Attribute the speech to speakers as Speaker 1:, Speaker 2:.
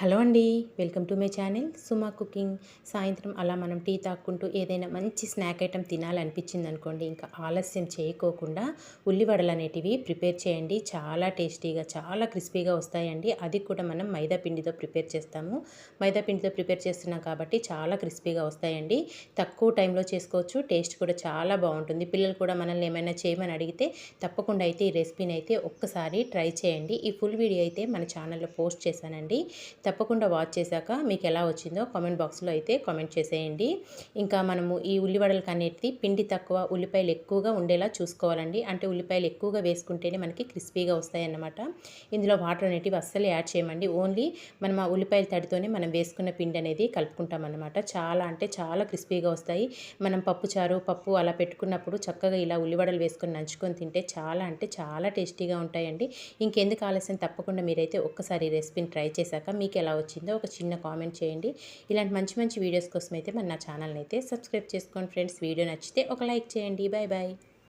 Speaker 1: Hello అండి. Welcome to my channel Suma cooking. సాయంత్రం అలా మనం టీ తాక్కుంటూ ఏదైనా మంచి స్నాక్ ఐటెం తినాలనిపించింది అనుకోండి, ఇంకా ఆలస్యం చేయకోకుండా ఉల్లివడలు అనేటివి ప్రిపేర్ చేయండి. చాలా టేస్టీగా, చాలా క్రిస్పీగా వస్తాయండి. అది కూడా మనం మైదా పిండితో ప్రిపేర్ చేస్తాము. మైదా పిండితో ప్రిపేర్ చేస్తున్నాం కాబట్టి చాలా క్రిస్పీగా వస్తాయండి. తక్కువ టైంలో చేసుకోవచ్చు. టేస్ట్ కూడా చాలా బాగుంటుంది. పిల్లలు కూడా మనల్ని ఏమైనా చేయమని అడిగితే తప్పకుండా అయితే ఈ రెసిపీని అయితే ఒక్కసారి ట్రై చేయండి. ఈ ఫుల్ వీడియో అయితే మన ఛానల్లో పోస్ట్ చేశానండి. తప్పకుండా వాచ్ చేశాక మీకు ఎలా వచ్చిందో కామెంట్ బాక్స్లో అయితే కామెంట్ చేసేయండి. ఇంకా మనము ఈ ఉల్లివడలకు అనేది పిండి తక్కువ, ఉల్లిపాయలు ఎక్కువగా ఉండేలా చూసుకోవాలండి. అంటే ఉల్లిపాయలు ఎక్కువగా వేసుకుంటేనే మనకి క్రిస్పీగా వస్తాయన్నమాట. ఇందులో వాటర్ అనేటివి అస్సలు యాడ్ చేయమండి. ఓన్లీ మనం ఆ ఉల్లిపాయల తడితోనే మనం వేసుకున్న పిండి అనేది కలుపుకుంటాం అన్నమాట. చాలా అంటే చాలా క్రిస్పీగా వస్తాయి. మనం పప్పు అలా పెట్టుకున్నప్పుడు చక్కగా ఇలా ఉల్లివడలు వేసుకొని నంచుకొని తింటే చాలా అంటే చాలా టేస్టీగా ఉంటాయండి. ఇంకెందుకు ఆలస్యం, తప్పకుండా మీరైతే ఒక్కసారి రెసిపీని ట్రై చేశాక మీకు ఎలా వచ్చిందో ఒక చిన్న కామెంట్ చేయండి. ఇలాంటి మంచి మంచి వీడియోస్ కోసం అయితే మన నా ఛానల్ని అయితే సబ్స్క్రైబ్ చేసుకోండి ఫ్రెండ్స్. వీడియో నచ్చితే ఒక లైక్ చేయండి. Bye bye.